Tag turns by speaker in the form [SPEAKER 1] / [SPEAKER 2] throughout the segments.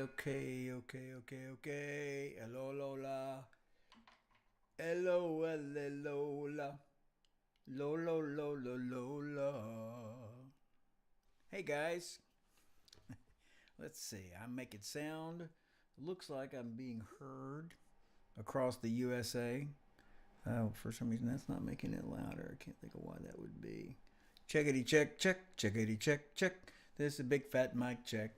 [SPEAKER 1] okay. Hello, Lola. Hello, Lola. Lola, Lola, Lola. Hey, guys. Let's see. I'm making sound. Looks like I'm being heard across the USA. Oh, for some reason, that's not making it louder. I can't think of why that would be. Checkity check, check, checkity check, check. This is a big fat mic check.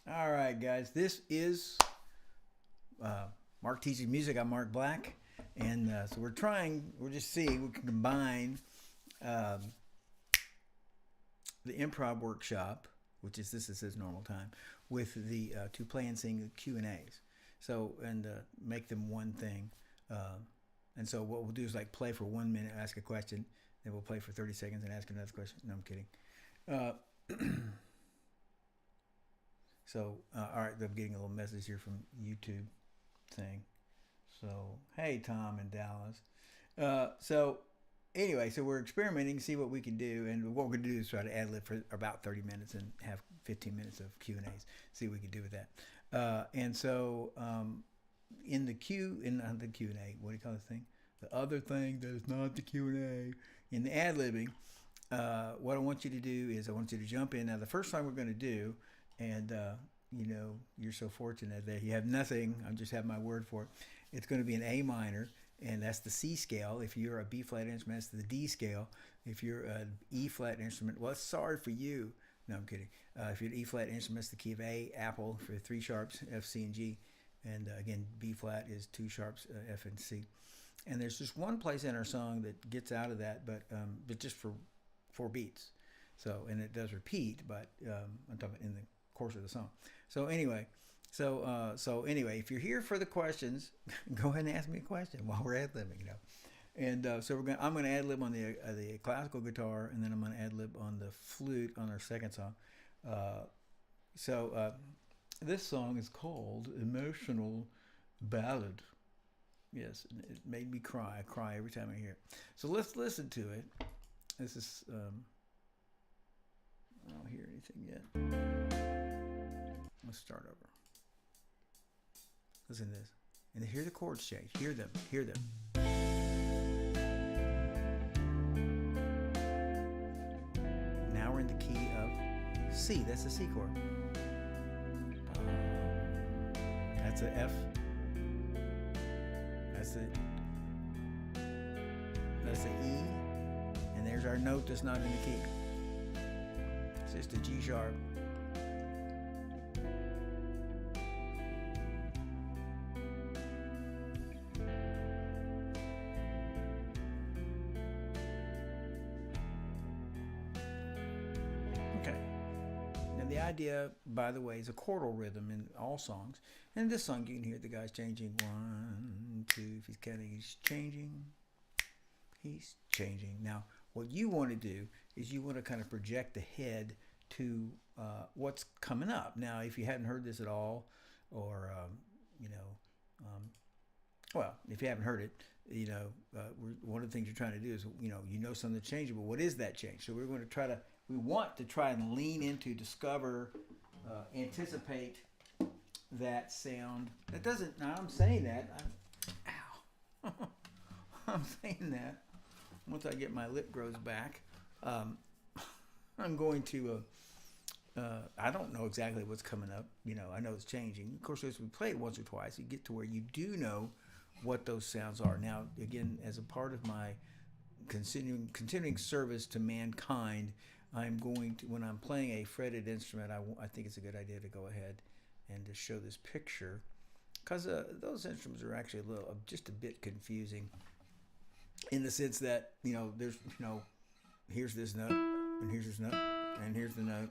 [SPEAKER 1] All right, guys. This is Mark teaches music. I'm Mark Black, and so we're just seeing we can combine um, the Improv Workshop, which is this is his normal time, with the to play and sing the Q and A's. So and make them one thing. And so what we'll do is like play for 1 minute, ask a question, then we'll play for 30 seconds and ask another question. No, I'm kidding. So all right, I'm getting a little message here from YouTube thing. So hey, Tom in Dallas. So anyway, so we're experimenting, see what we can do, and what we're gonna do is try to ad lib for about 30 minutes and have 15 minutes of Q and A's. See what we can do with that. And so in the the Q and A, what do you call this thing? The other thing that is not the Q and A in the ad libbing. What I want you to do is I want you to jump in. Now the first song we're going to do, and you're so fortunate that you have nothing. I just have my word for it. It's going to be an A minor, and that's the C scale. If you're a B flat instrument, it's the D scale. If you're an E flat instrument, well, sorry for you. No, I'm kidding. If you're an E flat instrument, it's the key of A. Apple for 3 sharps, F, C, and G. And again, B flat is 2 sharps, F and C. And there's just one place in our song that gets out of that, but just for 4 beats. So, and it does repeat, but I'm talking in the course of the song. So anyway, if you're here for the questions, go ahead and ask me a question while we're ad libbing, And so I'm gonna ad lib on the classical guitar, and then I'm gonna ad lib on the flute on our second song. This song is called Emotional Ballad. Yes, it made me cry. I cry every time I hear it. So let's listen to it. This is, I don't hear anything yet. Let's start over. Listen to this. And hear the chords change. Hear them. Hear them. Now we're in the key of C. That's the C chord. That's the F. That's the E. And there's our note that's not in the key. It's just a G sharp. Okay. And the idea, by the way, is a chordal rhythm in all songs. And in this song, you can hear the guy's changing 1, 2. If he's counting, he's changing. He's changing. Now, what you want to do is you want to kind of project ahead to what's coming up. Now, if you hadn't heard this at all, or if you haven't heard it, one of the things you're trying to do is something's changing, but what is that change? So we want to try and lean into, discover, anticipate that sound. That doesn't. Now I'm saying that. I'm saying that. Once I get my lip grows back, I'm going to. I don't know exactly what's coming up. I know it's changing. Of course, as we play it once or twice, you get to where you do know what those sounds are. Now, again, as a part of my continuing service to mankind, I'm going to, when I'm playing a fretted instrument, I think it's a good idea to go ahead and to show this picture, because those instruments are actually just a bit confusing, in the sense that there's here's this note, and here's this note, and here's the note.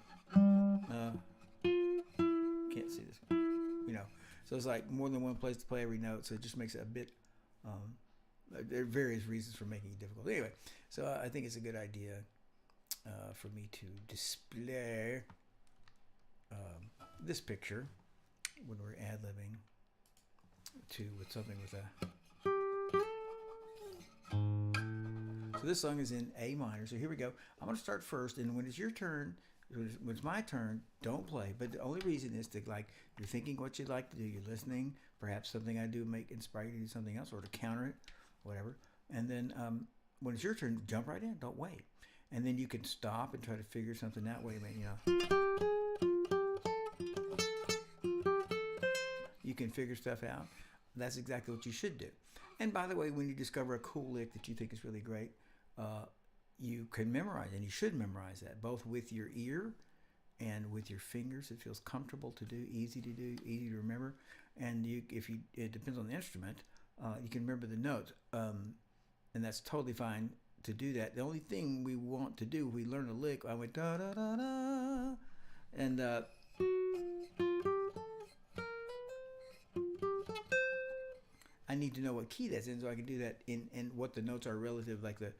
[SPEAKER 1] Can't see this one. So it's like more than one place to play every note, so it just makes it a bit. There are various reasons for making it difficult. Anyway, so I think it's a good idea for me to display this picture when we're ad libbing with something with a. So this song is in A minor. So here we go. I'm going to start first, and when it's your turn, When it's my turn, don't play. But the only reason is to, like, you're thinking what you'd like to do. You're listening. Perhaps something I do might inspire you to do something else or to counter it, whatever. And then when it's your turn, jump right in. Don't wait. And then you can stop and try to figure something that way. You can figure stuff out. That's exactly what you should do. And by the way, when you discover a cool lick that you think is really great, you can memorize, and you should memorize that, both with your ear and with your fingers. It feels comfortable to do, easy to remember. And it depends on the instrument, you can remember the notes, and that's totally fine to do that. The only thing we want to do, we learn a lick. I went da da da da, and I need to know what key that's in so I can do that in what the notes are relative, like the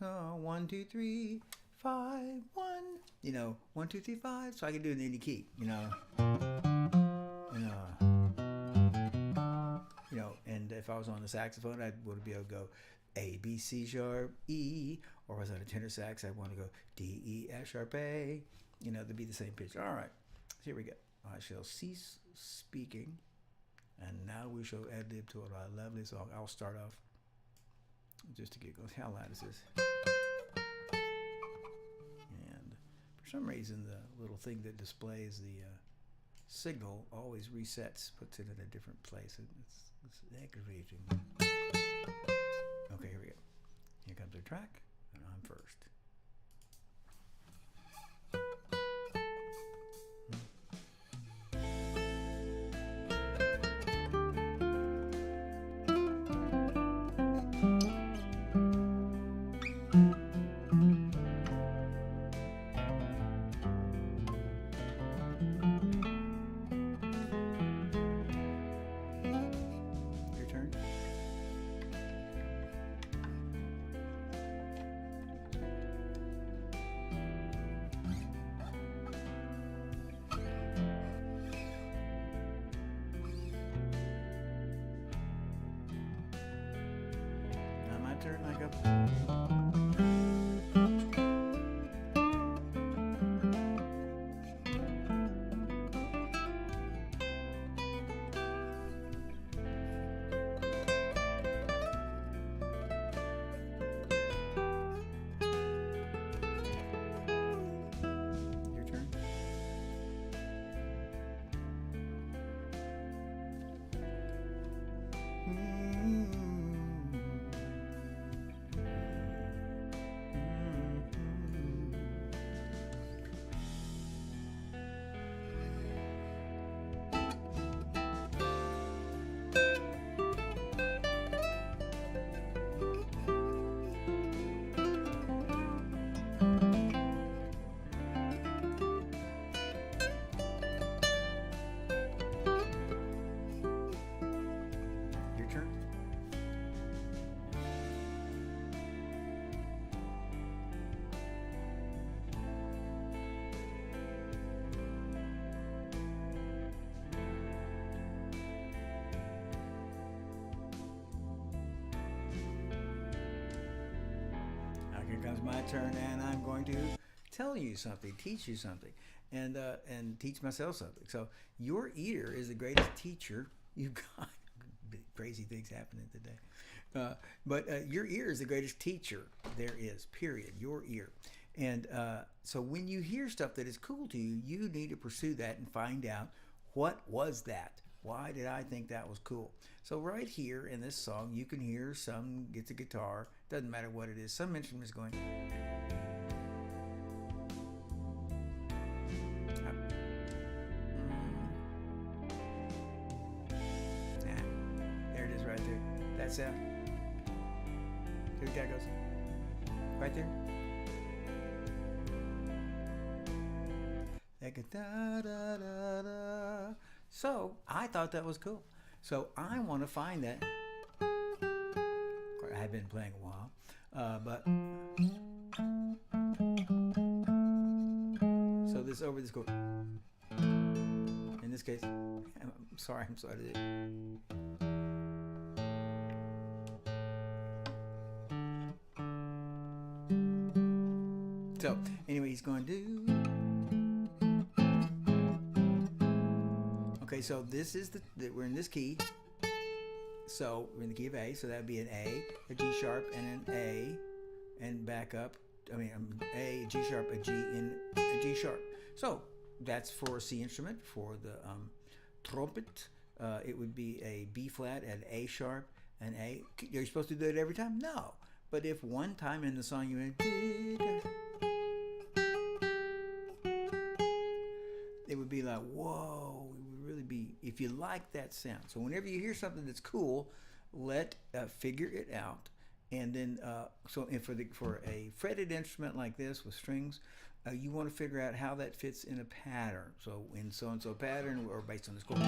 [SPEAKER 1] 1, 2, 3, 5, 1. 1, 2, 3, 5. So I can do it in any key. And if I was on the saxophone, I would be able to go A, B, C sharp, E. Or if I was on a tenor sax, I'd want to go D, E, F sharp, A. They'd be the same pitch. All right, here we go. I shall cease speaking, and now we shall adlib to our lovely song. I'll start off just to get going. How loud is this? And for some reason, the little thing that displays the signal always resets, puts it in a different place. It's aggravating. Okay, here we go. Here comes our track, and I'm first. Turn, I go. Your turn. Here comes my turn, and I'm going to tell you something, teach you something, and teach myself something. So your ear is the greatest teacher you've got. Crazy things happening today. But your ear is the greatest teacher there is, period. Your ear. And so when you hear stuff that is cool to you, you need to pursue that and find out, what was that? Why did I think that was cool? So right here in this song, you can hear some gets a guitar. Doesn't matter what it is. Some instrument is going. There it is right there. That sound. Here the guy goes. Right there. That goes da da da da. So I thought that was cool. So I want to find that. I have been playing a while, but so this over this chord. In this case, I'm sorry. So anyway, he's going to. Okay, so this is we're in this key. So we're in the key of A, so that'd be an A, a G sharp, and an A, and back up. I mean, A, G sharp, a G, and a G sharp. So that's for a C instrument. For the trumpet, it would be a B flat, an A sharp, an A. You're supposed to do it every time? No. But if one time in the song you went, it would be like, whoa. It would really be, if you like that sound. So whenever you hear something that's cool, figure it out. And then, for a fretted instrument like this with strings, you want to figure out how that fits in a pattern. So in so-and-so pattern, or based on this chord.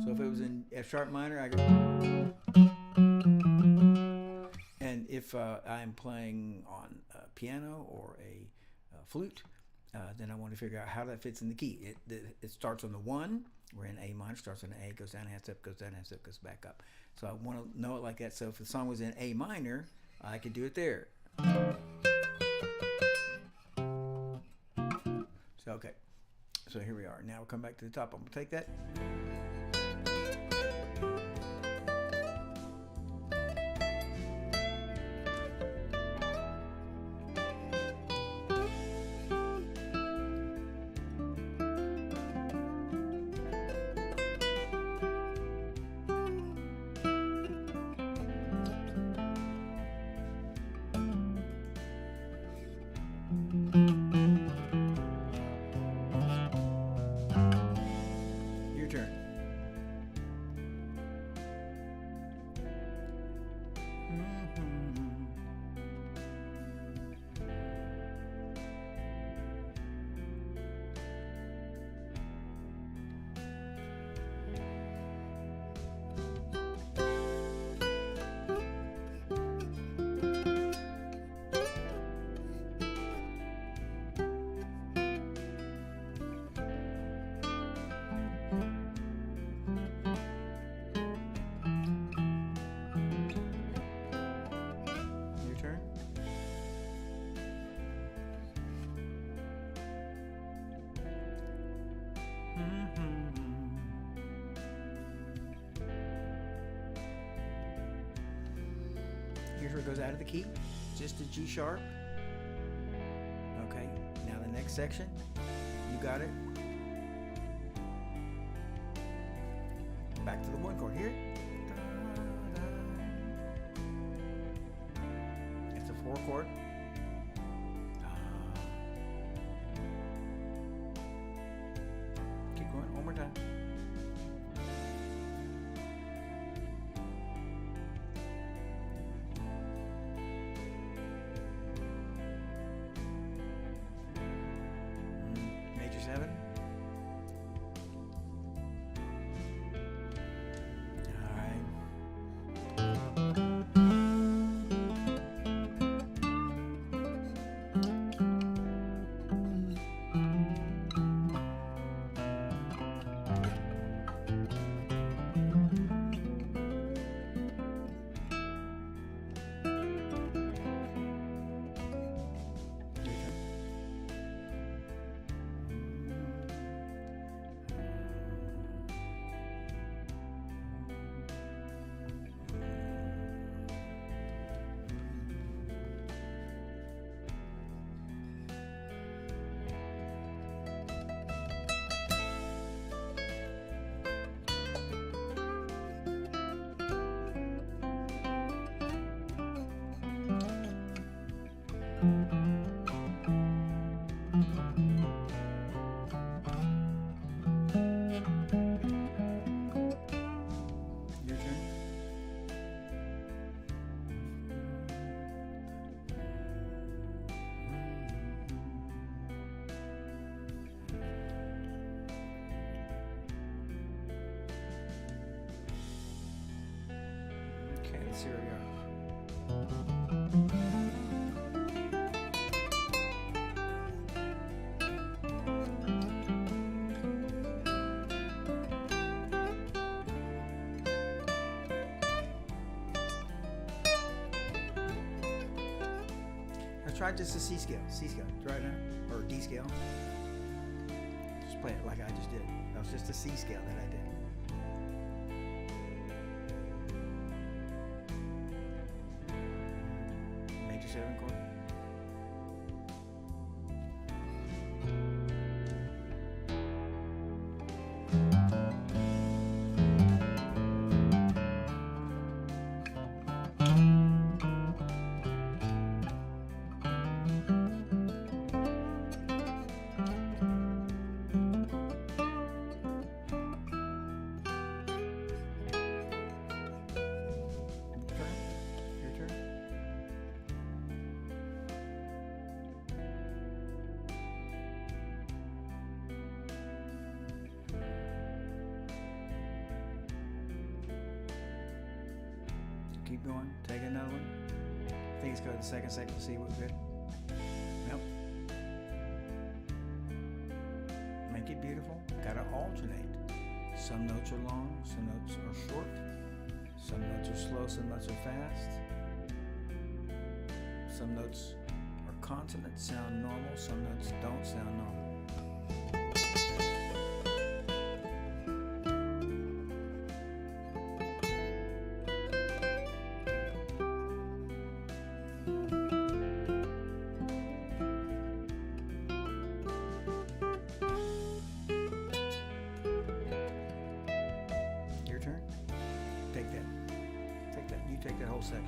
[SPEAKER 1] So if it was in F sharp minor, I go. And if I'm playing on a piano or a flute, then I want to figure out how that fits in the key. It starts on the 1. We're in A minor, starts on A, goes down a half step, goes down a half step, goes back up. So I want to know it like that. So if the song was in A minor, I could do it there. So, okay. So here we are. Now we'll come back to the top. I'm going to take that. Your turn. Here's where it goes out of the key, just a G sharp. Okay, now the next section, you got it. Back to the 1 chord here. It's a 4 chord. Keep going, one more time. Major 7. Let's see where we are. Let's try just a C scale. C scale. Try it now. Or D scale. Just play it like I just did. That was just a C scale that I did. Major 7 chord. Keep going. Take another one. I think it's go to the second section to see what's good. Nope. Make it beautiful. Gotta alternate. Some notes are long, some notes are short. Some notes are slow, some notes are fast. Some notes are consonants, sound normal. Some notes don't sound normal. Take that whole section.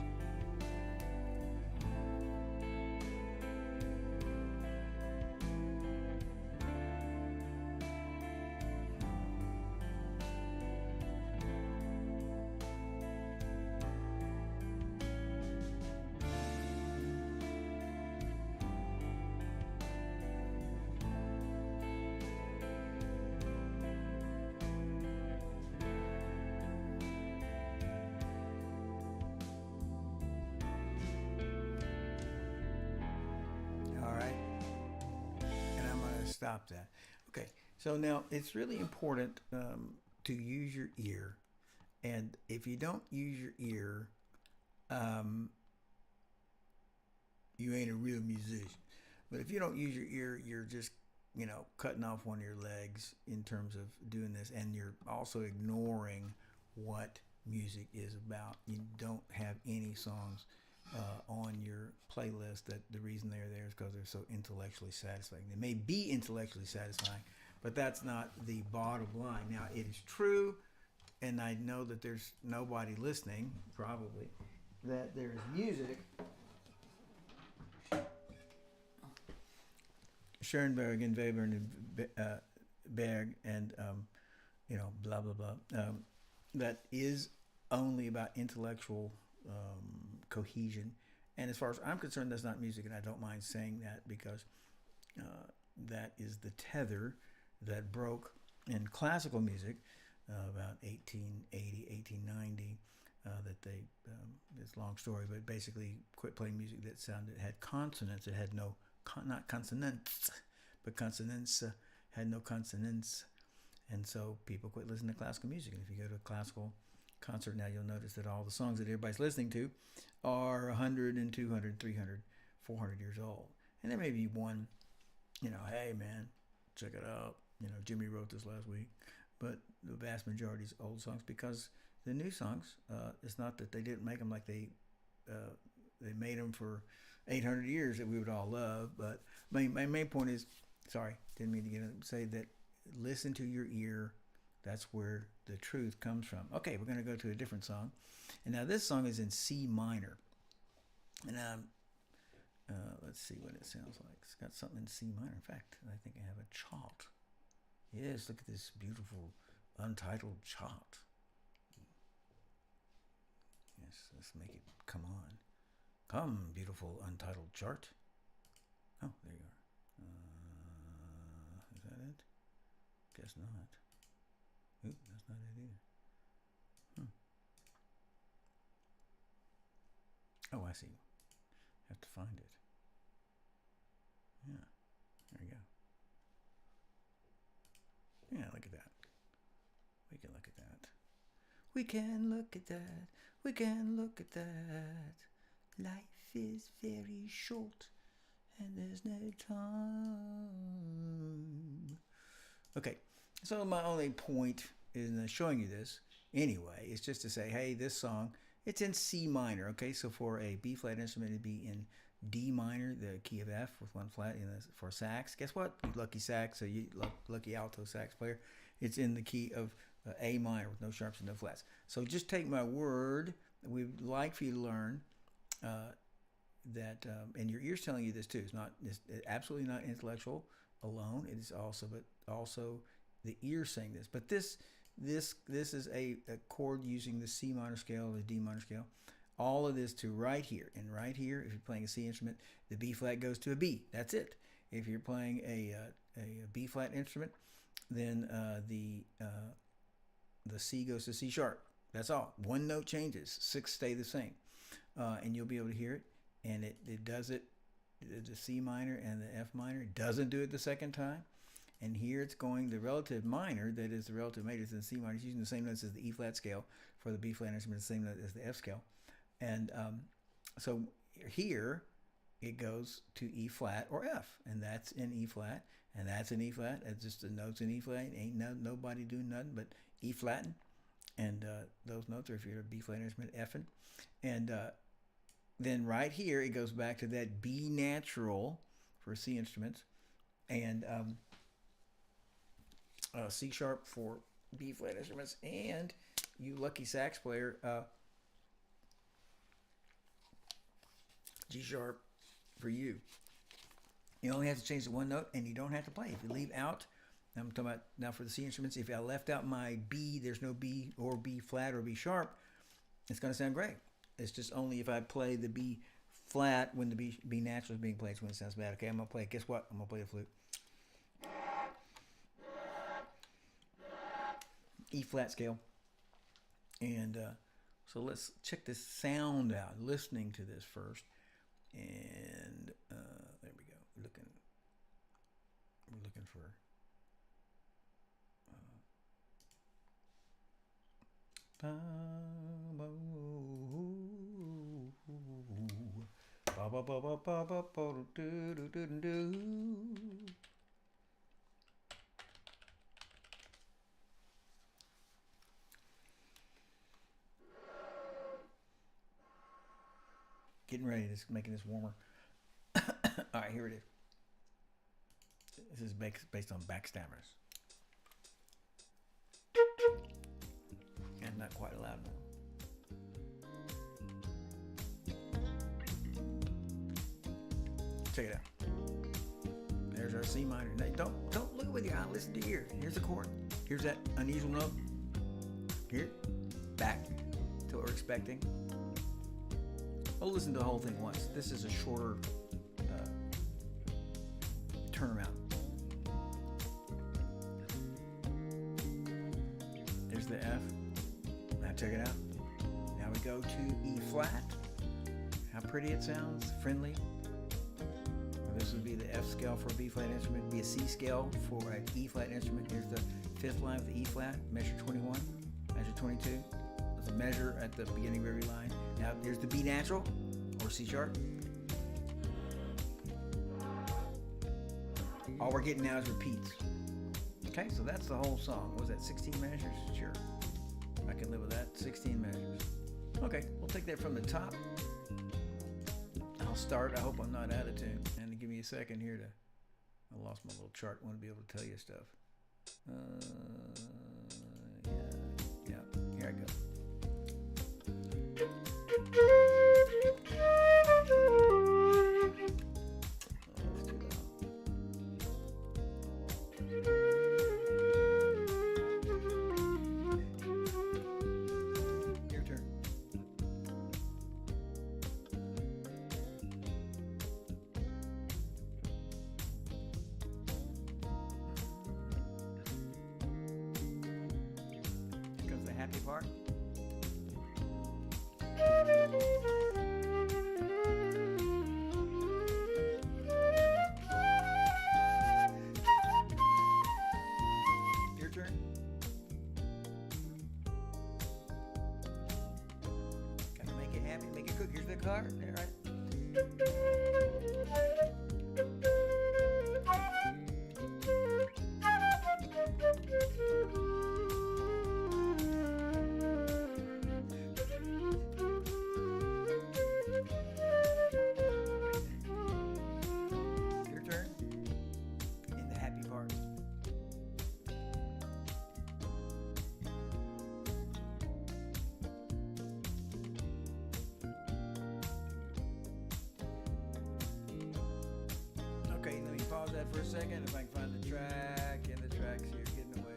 [SPEAKER 1] Stop that. Okay, so now it's really important to use your ear, and if you don't use your ear, you ain't a real musician. But if you don't use your ear, you're just cutting off one of your legs in terms of doing this, and you're also ignoring what music is about. You don't have any songs on your playlist that the reason they're there is because they're so intellectually satisfying. They may be intellectually satisfying, but that's not the bottom line. Now, it is true, and I know that there's nobody listening, probably, that there's music. Schoenberg and Weber and Berg and blah blah blah, that is only about intellectual cohesion, and as far as I'm concerned, that's not music, and I don't mind saying that because that is the tether that broke in classical music about 1880, 1890. That they, it's a long story, but basically quit playing music that had consonants. It had no, not consonants, but consonants, had no consonants. And so people quit listening to classical music. And if you go to a classical concert now, you'll notice that all the songs that everybody's listening to are 100 and 200, 300, 400 years old. And there may be one, hey man, check it out. Jimmy wrote this last week. But the vast majority is old songs, because the new songs, it's not that they didn't make them like they made them for 800 years that we would all love. But my main point is, sorry, didn't mean to say that, listen to your ear. That's where the truth comes from. Okay, we're going to go to a different song. And now this song is in C minor. And let's see what it sounds like. It's got something in C minor. In fact, I think I have a chart. Yes, look at this beautiful untitled chart. Yes, let's make it come on. Come, beautiful untitled chart. Oh, there you are. Is that it? Guess not. Oop, that's not it either. Oh, I see. Have to find it. Yeah, there you go. Yeah, look at that. We can look at that. We can look at that. We can look at that. Life is very short, and there's no time. Okay, so my only point in showing you this anyway is just to say, hey, this song, it's in C minor. Okay, so for a B flat instrument, it'd be in D minor, the key of F with one flat. For sax, guess what? You lucky sax, so you lucky alto sax player, it's in the key of A minor with no sharps and no flats. So just take my word. We'd like for you to learn that, and your ear's telling you this too. It's absolutely not intellectual alone. It is also the ear saying this. But this is a chord using the C minor scale, the D minor scale. All of this to right here. And right here, if you're playing a C instrument, the B flat goes to a B. That's it. If you're playing a B flat instrument, then the C goes to C sharp. That's all. One note changes. 6 stay the same. And you'll be able to hear it. And it does it, the C minor and the F minor. It doesn't do it the second time. And here it's going the relative minor, that is the relative major, is in C minor. It's using the same notes as the E flat scale for the B flat instrument, the same note as the F scale. And so here it goes to E flat or F, and that's in E flat, and that's in E flat. It's just the notes in E flat. Ain't nobody doing nothing but E flatting, and those notes are, if you're a B flat instrument, F'ing. And then right here it goes back to that B natural for C instruments, and C sharp for B flat instruments, and you lucky sax player, G sharp for you. You only have to change the one note, and you don't have to play. If you leave out, I'm talking about now for the C instruments, if I left out my B, there's no B or B flat or B sharp, it's going to sound great. It's just only if I play the B flat when the B natural is being played, it's when it sounds bad. Okay, I'm going to play, guess what? I'm going to play the flute. E flat scale. And so let's check this sound out, listening to this first. And there we go. We're looking for getting ready, just making this warmer. All right, here it is. This is based on backstammers. And not quite loud enough. Check it out. There's our C minor. Now, don't look with your eye. Listen to your ear. Here's the chord. Here's that unusual note. Here, back to what we're expecting. I'll listen to the whole thing once. This is a shorter turnaround. There's the F. Now check it out. Now we go to E flat. How pretty it sounds. Friendly. This would be the F scale for a B flat instrument. It'd be a C scale for an E flat instrument. Here's the 5th line of the E flat. Measure 21. Measure 22. There's a measure at the beginning of every line. Now here's the B natural or C sharp. All we're getting now is repeats. Okay, so that's the whole song. What was that, 16 measures? Sure. I can live with that. 16 measures. Okay, we'll take that from the top. I'll start. I hope I'm not out of tune. And give me a second here to... I lost my little chart. I want to be able to tell you stuff. Yeah. Here I go. Your turn. Here comes the happy part. Your turn. Gotta make it happy, make it cook. Here's the card. All right. second if I can find the track, and the track's here getting away.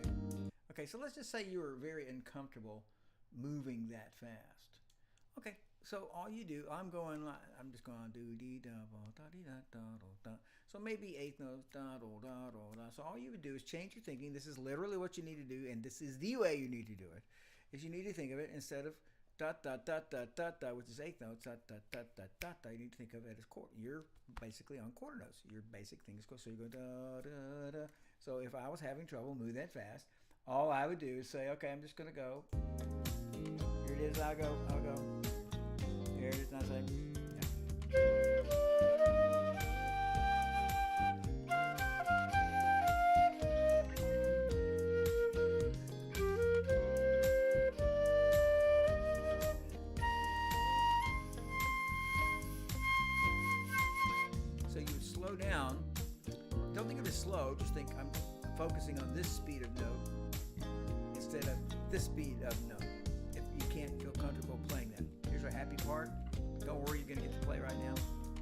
[SPEAKER 1] Okay, so let's just say you were very uncomfortable moving that fast. Okay, so all you do, I'm just going do dee da da dee da da da. So maybe eighth notes da da da da. So all you would do is change your thinking. This is literally what you need to do, and this is the way you need to do it. Is you need to think of it instead of da da da da da da, which is eighth notes, da da da da da da. You need to think of it as quarter. You're basically on quarter notes. Your basic thing is so you go da da da. So if I was having trouble moving that fast, all I would do is say, okay, I'm just gonna go. Here it is. I'll go. Here it is. Now say, yeah. So you would slow down. Don't think of it slow. Just think I'm focusing on this speed of note instead of this speed of note. If you can't feel comfortable playing that, here's our happy part. Don't worry, you're gonna get to play right now.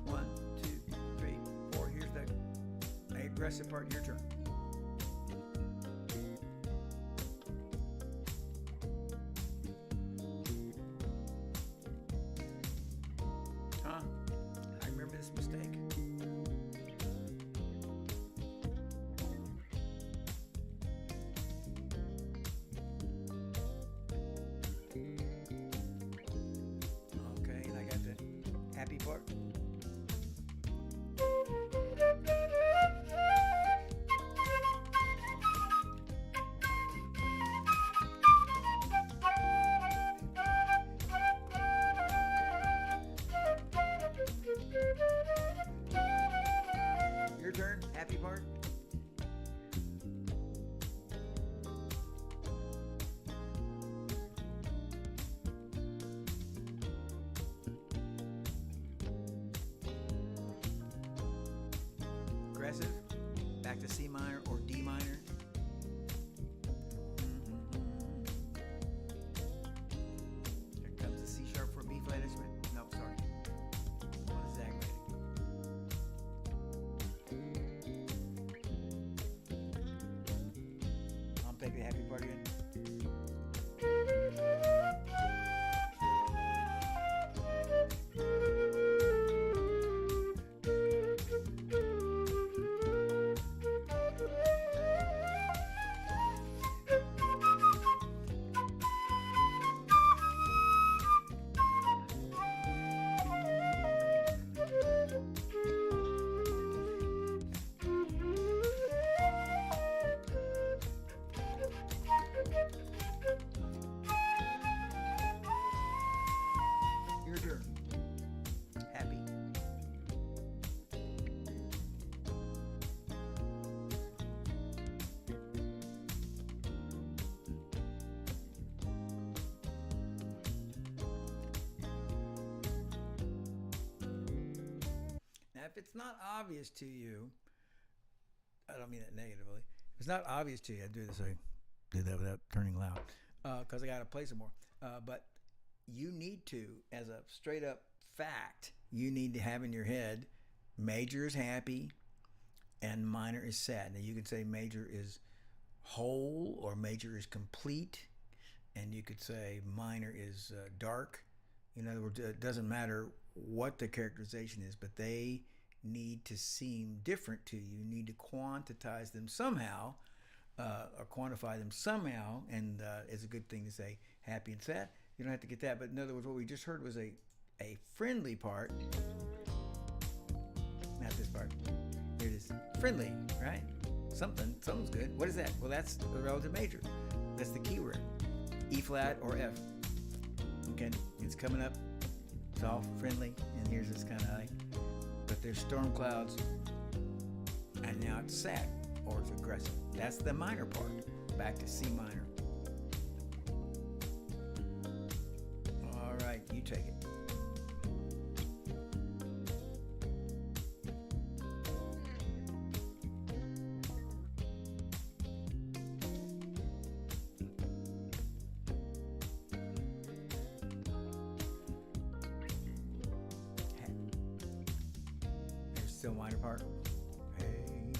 [SPEAKER 1] 1, 2, 3, 4. Here's the aggressive part. Your turn. Huh? I remember this mistake. Happy part. Your turn, happy part. Aggressive, back to C minor or D minor. Here comes the C sharp for B flat instrument. No, sorry. What is that? I'll take the happy part again. Your turn. Happy. Now, if it's not obvious to you, I don't mean that negatively. If it's not obvious to you, I do this. I do that without turning loud because I got to play some more. But you need to, as a straight up fact, you need to have in your head major is happy and minor is sad. Now you could say major is whole or major is complete, and you could say minor is dark. In other words, it doesn't matter what the characterization is, but they need to seem different to you. You need to quantize them somehow or quantify them somehow, and it's a good thing to say happy and sad. You don't have to get that, but in other words, what we just heard was a friendly part. Not this part. Here it is. Friendly, right? Something's good. What is that? Well, that's the relative major. That's the key word. E flat or F. Okay, it's coming up. It's all friendly, and here's this kind of like, but there's storm clouds, and now it's sad or it's aggressive. That's the minor part. Back to C minor. All right, you take it. There's still minor part. Hey.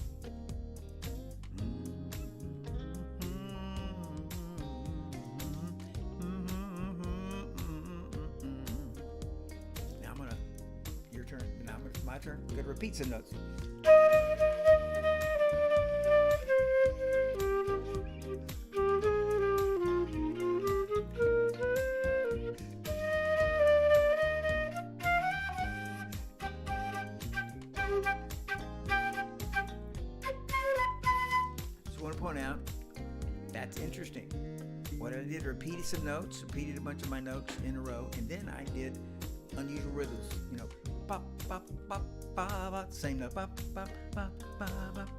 [SPEAKER 1] my turn. I'm going to repeat some notes. Just want to point out, that's interesting. What I did, repeated some notes, repeated a bunch of my notes in a row, and then I did unusual rhythms. You know, pop, pop, pop, pop, pop, same note, pop, pop, pop, pop, pop.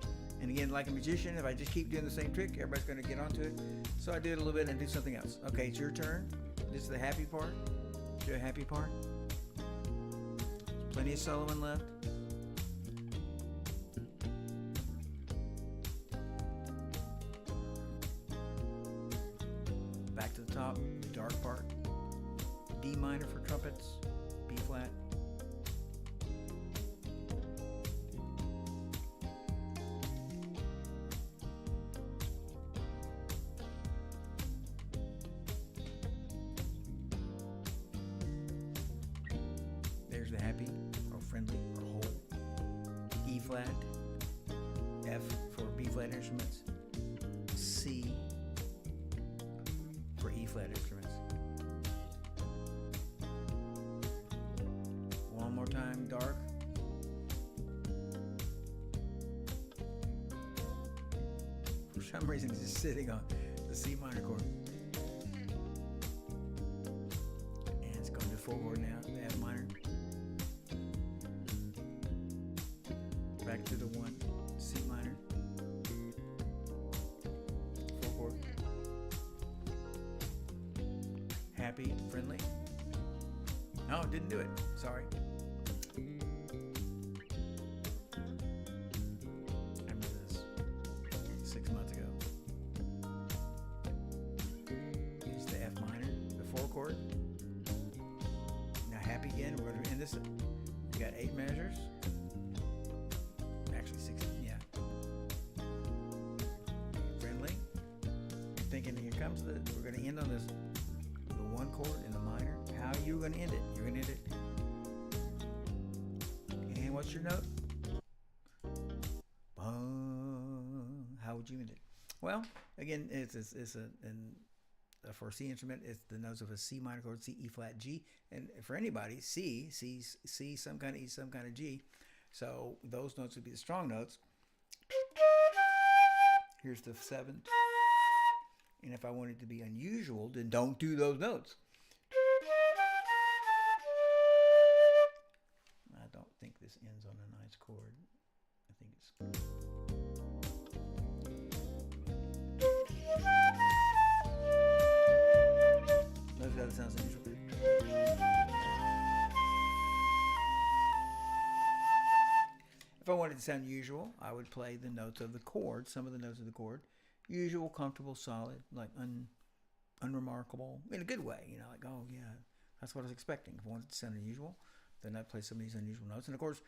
[SPEAKER 1] And again, like a magician, if I just keep doing the same trick, everybody's going to get onto it. So I do it a little bit and do something else. Okay, it's your turn. This is the happy part. Do a happy part. Plenty of Sullivan left. Back to the top, the dark part. D minor for trumpets, B flat. There's the happy or friendly or whole. E flat, F for B flat instruments, C for E flat instruments. One more time, dark. For some reason, it's just sitting on the C minor chord. And it's going to 4 chord now, the F minor. Back to the 1, C minor. 4 chord. Happy, friendly. No, didn't do it. Sorry. I remember this 6 months ago. Use the F minor, the 4 chord. Now happy again. We're going to end this. We got 8 measures. Actually 16, yeah. Friendly. Thinking here comes the. We're going to end on this. The 1 chord in the minor. How are you going to end it? You're going to end it. And what's your note? How would you end it? Well, again, for a C instrument, it's the notes of a C minor chord, C, E flat, G, and for anybody, C, some kind of E, some kind of G. So those notes would be the strong notes. Here's the 7. And if I want it to be unusual, then don't do those notes. I don't think this ends on a nice chord. I think it's... Notice how that sounds unusual. If I wanted to sound usual, I would play the notes of the chord, some of the notes of the chord. Usual, comfortable, solid, like unremarkable, in a good way, you know, like, oh yeah, that's what I was expecting. If I wanted to sound unusual, then I'd play some of these unusual notes. And of course,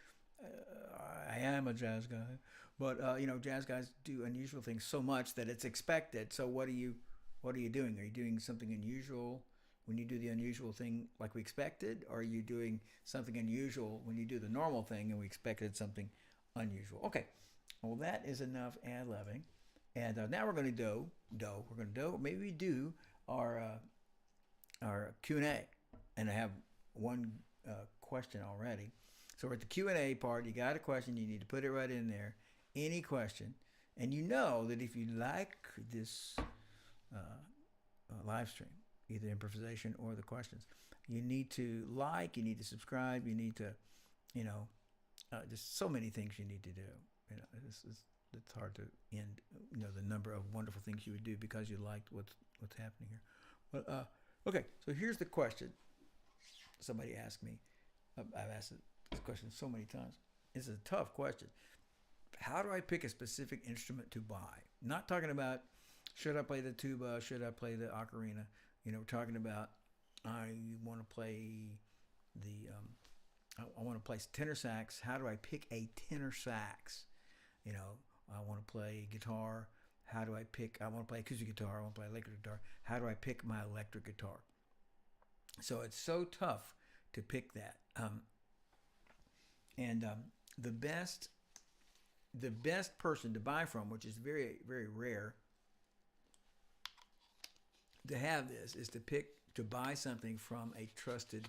[SPEAKER 1] I am a jazz guy, but you know, jazz guys do unusual things so much that it's expected. So what are you doing? Are you doing something unusual when you do the unusual thing like we expected? Or are you doing something unusual when you do the normal thing and we expected something unusual? Okay, well that is enough ad-libbing. And now we're going to do. We're going to do. Maybe we do our Q&A. And I have one question already. So we're at the Q&A part. You got a question. You need to put it right in there. Any question. And you know that if you like this live stream, either improvisation or the questions, you need to like, you need to subscribe, you need to, you know, just so many things you need to do. You know, it's hard to end, you know, the number of wonderful things you would do because you liked what's happening here. But okay, so here's the question. Somebody asked me. I've asked this question so many times. It's a tough question. How do I pick a specific instrument to buy? Not talking about should I play the tuba, should I play the ocarina. You know, we're talking about I want to play the I want to play tenor sax. How do I pick a tenor sax? You know, I want to play guitar. How do I pick? I want to play acoustic guitar. I want to play electric guitar. How do I pick my electric guitar? So it's so tough to pick that. And the best person to buy from, which is very very rare to have this, is to buy something from a trusted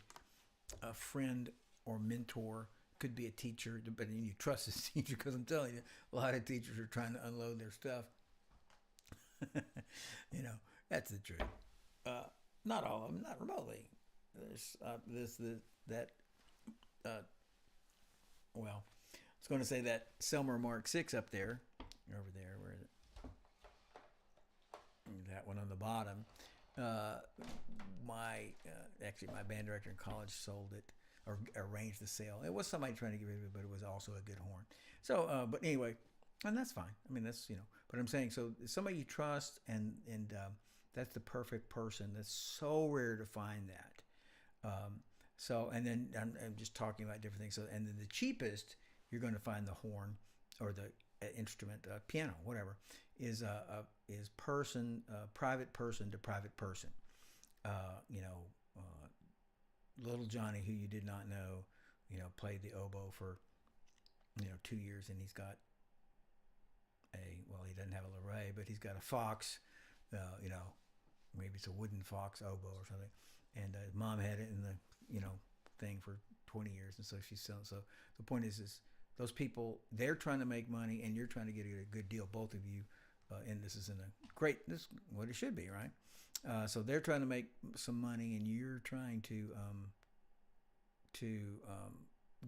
[SPEAKER 1] friend or mentor. Could be a teacher, but you trust this teacher, because I'm telling you, a lot of teachers are trying to unload their stuff. That's the truth. Not all of them, not remotely. There's that. Uh, well, I was going to say that Selmer Mark 6 up there, over there. Where is it? That one on the bottom. Actually, my band director in college sold it or arranged the sale. It was somebody trying to get rid of it, but it was also a good horn. So, but anyway, and that's fine. I mean, that's But I'm saying, so somebody you trust, and that's the perfect person. That's so rare to find that. So, and then I'm just talking about different things. So, and then the cheapest you're going to find the horn or the instrument, piano, whatever, is private person to private person. Little Johnny, who you did not know, played the oboe for 2 years, and he's got he doesn't have a Leray, but he's got a Fox, maybe it's a wooden Fox oboe or something, and his mom had it in the thing for 20 years, and so she's selling. So the point is those people, they're trying to make money, and you're trying to get a good deal, both of you, and this is what it should be, right? So they're trying to make some money, and you're trying to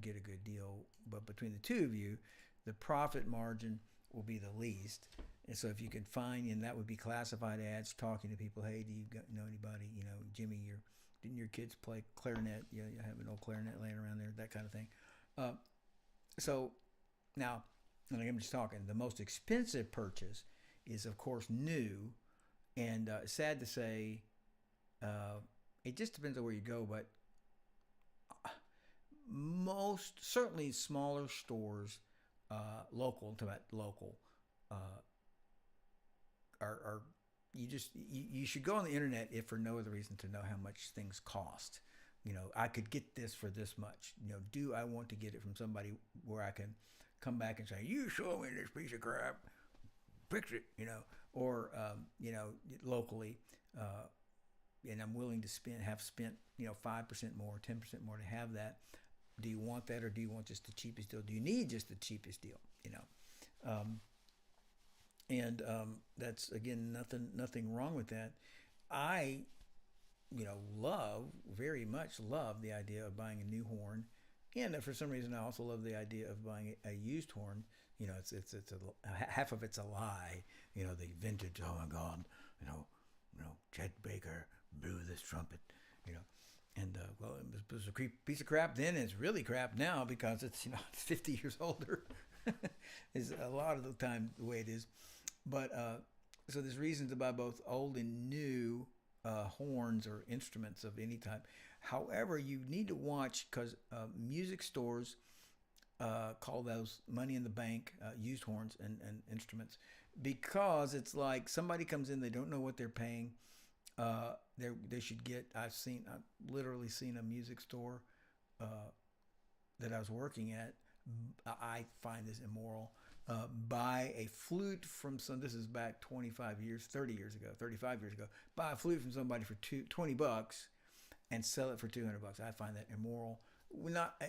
[SPEAKER 1] get a good deal. But between the two of you, the profit margin will be the least. And so if you can find, and that would be classified ads, talking to people, hey, do you know anybody? Jimmy, didn't your kids play clarinet? You have an old clarinet laying around there, that kind of thing. So now, and I'm just talking, the most expensive purchase is, of course, new. And sad to say, it just depends on where you go, but certainly smaller stores, local, you should go on the internet if for no other reason to know how much things cost. I could get this for this much. Do I want to get it from somebody where I can come back and say, you show me this piece of crap, fix it, or locally, and I'm willing to have spent 5% more, 10% more to have that. Do you want that, or do you want just the cheapest deal? Do you need just the cheapest deal? That's, again, nothing wrong with that. I very much love the idea of buying a new horn, and for some reason I also love the idea of buying a used horn. It's half of it's a lie. The vintage. Oh my God, Chet Baker blew this trumpet. And it was a piece of crap then. It's really crap now because it's 50 years older. Is a lot of the time the way it is. But so there's reasons to buy both old and new horns or instruments of any type. However, you need to watch, because music stores call those money in the bank, used horns and instruments, because it's like somebody comes in, they don't know what they're paying. They should get. I've literally seen a music store that I was working at. I find this immoral. Buy a flute from this is back 25 years, 30 years ago, 35 years ago. Buy a flute from somebody for $20 and sell it for $200. I find that immoral.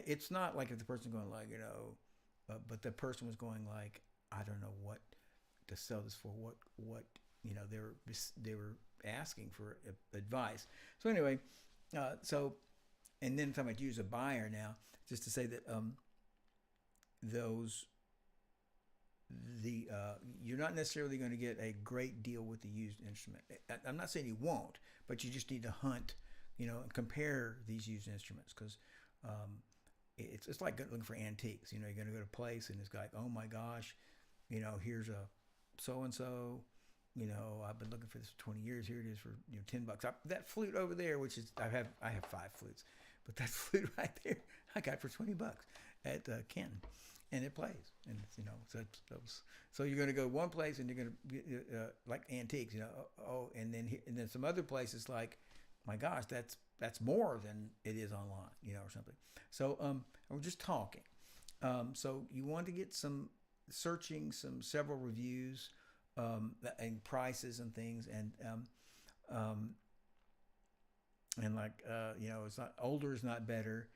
[SPEAKER 1] It's not like if the person's going like, but the person was going like, I don't know what to sell this for. What they were asking for advice. So anyway, and then I'm going to use a buyer now, just to say that you're not necessarily going to get a great deal with the used instrument. I'm not saying you won't, but you just need to hunt, and compare these used instruments, because it's like looking for antiques. You're going to go to a place and it's like, oh my gosh, here's a so and so. I've been looking for this for 20 years. Here it is for $10. That flute over there, which is I have 5 flutes, but that flute right there I got for $20 at Canton, and it plays. And so you're going to go one place and you're going to like antiques, and then some other places like, my gosh, that's more than it is online, or something. So we're just talking. So you want to get some several reviews, and prices and things, um, and like it's not older is not better,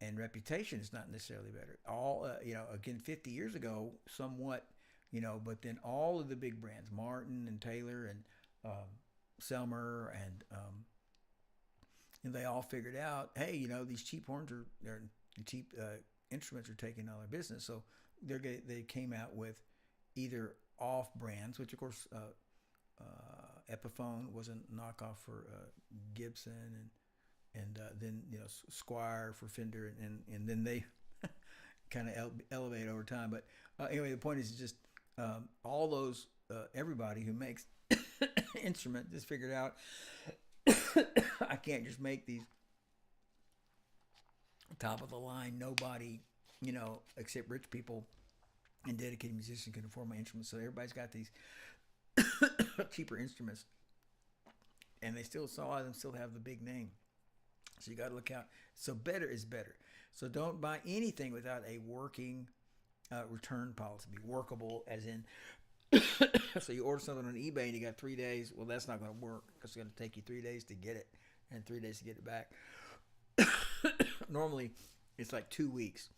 [SPEAKER 1] and reputation is not necessarily better. All again, 50 years ago, somewhat, but then all of the big brands, Martin and Taylor and Selmer and they all figured out, hey, these cheap horns they're cheap instruments are taking all their business. So they came out with either off brands, which of course Epiphone was a knockoff for Gibson, and then Squire for Fender, and then they kind of elevate over time. But anyway, the point is just all those everybody who makes instrument just figured out I can't just make these top of the line. Nobody, except rich people and dedicated musicians can afford my instruments. So everybody's got these cheaper instruments, and they still have the big name. So you got to look out. So better is better. So don't buy anything without a working return policy. Be workable, as in. So you order something on eBay and you got 3 days. Well, that's not going to work because it's going to take you 3 days to get it and 3 days to get it back. Normally, it's like 2 weeks.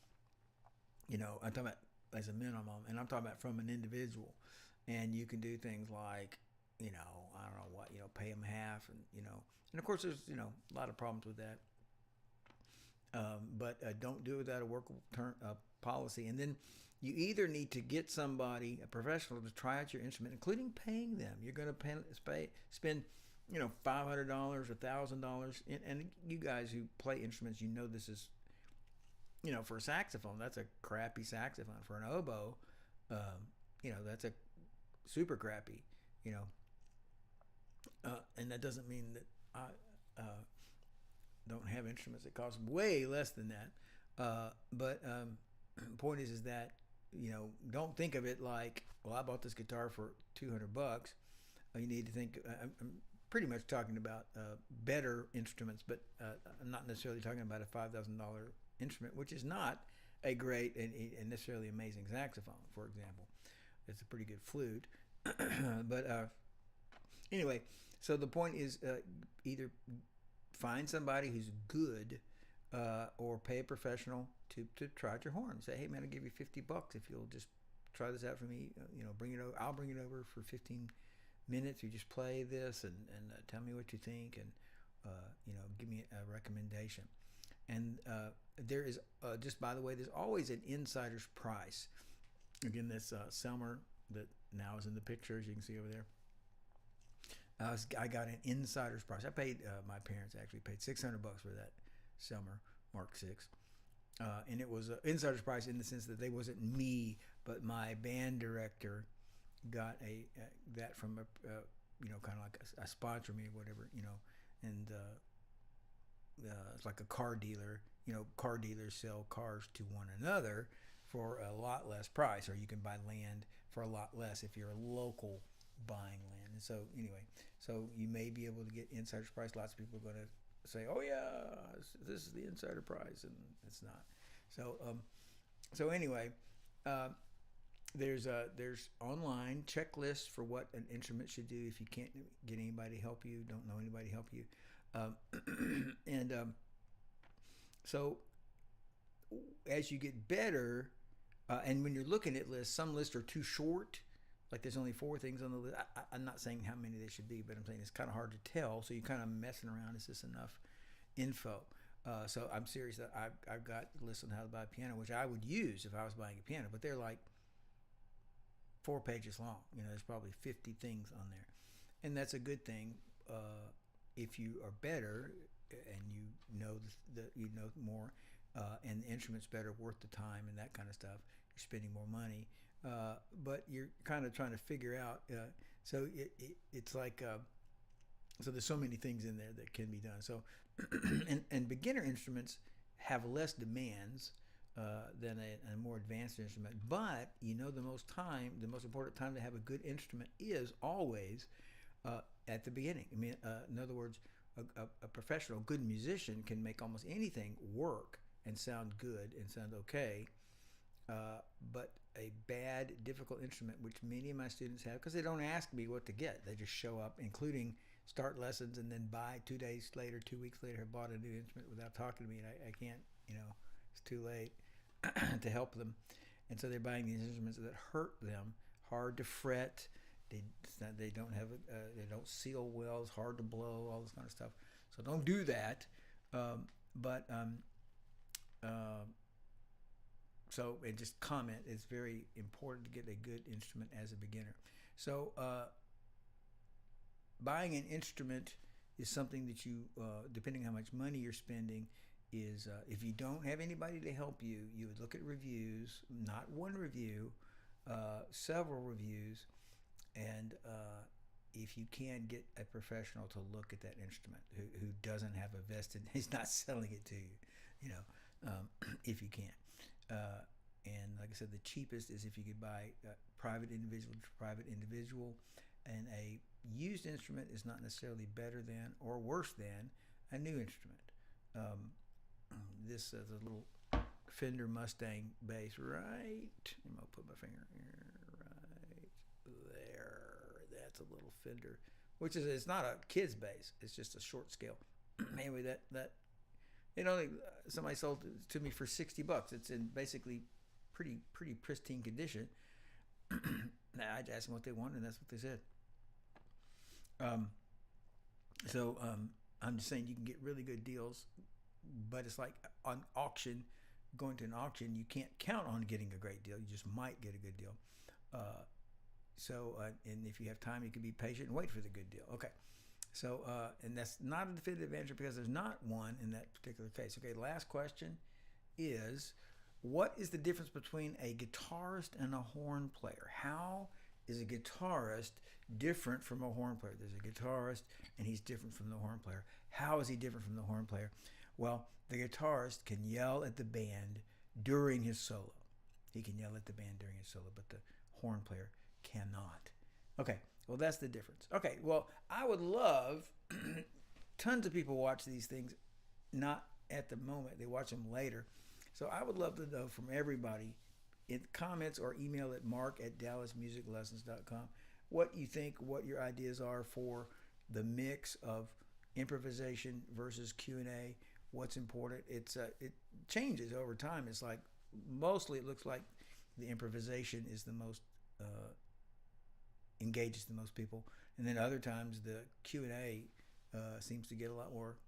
[SPEAKER 1] I'm talking about as a minimum, and I'm talking about from an individual. And you can do things like, I don't know what, pay them half, and of course there's a lot of problems with that. But don't do it without a workable policy. And then you either need to get somebody, a professional, to try out your instrument, including paying them. You're going to spend, $500, $1,000, and you guys who play instruments, this is, for a saxophone, that's a crappy saxophone. For an oboe, that's a super crappy, and that doesn't mean that I don't have instruments that cost way less than that. But the point is that, don't think of it like, well, I bought this guitar for $200. You need to think, I'm pretty much talking about better instruments, but I'm not necessarily talking about a $5,000 instrument, which is not a great and necessarily amazing saxophone, for example. It's a pretty good flute. But anyway, so the point is either find somebody who's good or pay a professional to try out your horn. Say, hey man, I'll give you $50 if you'll just try this out for me. Bring it over. I'll bring it over for 15 minutes. You just play this and tell me what you think, and give me a recommendation. And there is just by the way, there's always an insider's price. Again, this Selmer that now is in the picture, as you can see over there. I got an insider's price. I paid, my parents actually paid $600 for that Selmer Mark VI. And it was an insider's price in the sense that they wasn't me, but my band director got that from kind of like a sponsor me or whatever, and it's like a car dealer. Car dealers sell cars to one another for a lot less price, or you can buy land for a lot less if you're a local buying land. And so anyway, so you may be able to get insider's price. Lots of people are going to say, oh yeah, this is the insider price, and it's not. So anyway, there's online checklists for what an instrument should do if you can't get anybody to help you, don't know anybody to help you. So as you get better, and when you're looking at lists, some lists are too short. Like there's only 4 things on the list. I'm not saying how many there should be, but I'm saying it's kind of hard to tell. So you're kind of messing around. Is this enough info? So I'm serious that I've got lists on how to buy a piano, which I would use if I was buying a piano, but they're like 4 pages long. There's probably 50 things on there, and that's a good thing if you are better and you know more, and the instrument's better, worth the time, and that kind of stuff. You're spending more money, but you're kind of trying to figure out. So it's like so there's so many things in there that can be done. So and beginner instruments have less demands than a more advanced instrument. But the most important time to have a good instrument is always at the beginning. In other words, a professional, good musician can make almost anything work and sound good and sound okay. But a bad, difficult instrument, which many of my students have, because they don't ask me what to get. They just show up, including start lessons and then buy 2 days later, 2 weeks later, have bought a new instrument without talking to me. And I can't, it's too late to help them. And so they're buying these instruments that hurt them, hard to fret. They don't have they don't seal well. It's hard to blow. All this kind of stuff. So don't do that. So and just comment. It's very important to get a good instrument as a beginner. So buying an instrument is something that you, depending on how much money you're spending, is if you don't have anybody to help you, you would look at reviews, not one review, several reviews, and if you can get a professional to look at that instrument who doesn't have a vested, he's not selling it to you, if you can. And like I said, the cheapest is if you could buy private individual to private individual, and a used instrument is not necessarily better than or worse than a new instrument. This is a little Fender Mustang bass, right? I'm gonna put my finger here, right there. That's a little Fender, which is, it's not a kid's bass. It's just a short scale. Anyway, that somebody sold it to me for $60. It's in basically pretty pristine condition. I asked them what they wanted, and that's what they said. I'm just saying you can get really good deals, but it's like on auction, going to an auction, you can't count on getting a great deal. You just might get a good deal. And if you have time, you can be patient and wait for the good deal. Okay. So, and that's not a definitive answer because there's not one in that particular case. Okay, last question is, what is the difference between a guitarist and a horn player? How is a guitarist different from a horn player? There's a guitarist and he's different from the horn player. How is he different from the horn player? Well, the guitarist can yell at the band during his solo. He can yell at the band during his solo, but the horn player cannot. Okay, well, that's the difference. Okay, well, I would love, tons of people watch these things, not at the moment, they watch them later. So I would love to know from everybody in comments or email at mark@dallasmusiclessons.com what you think, what your ideas are for the mix of improvisation versus Q&A, what's important. It changes over time. It's like, mostly it looks like the improvisation is the most, engages the most people. And then other times the Q&A seems to get a lot more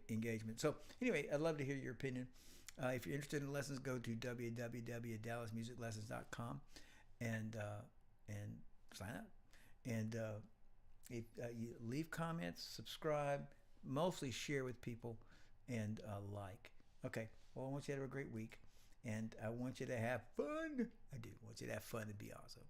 [SPEAKER 1] engagement. So anyway, I'd love to hear your opinion. If you're interested in lessons, go to www.dallasmusiclessons.com and sign up. And if you leave comments, subscribe, mostly share with people, and like. Okay, well, I want you to have a great week, and I want you to have fun. I do want you to have fun and be awesome.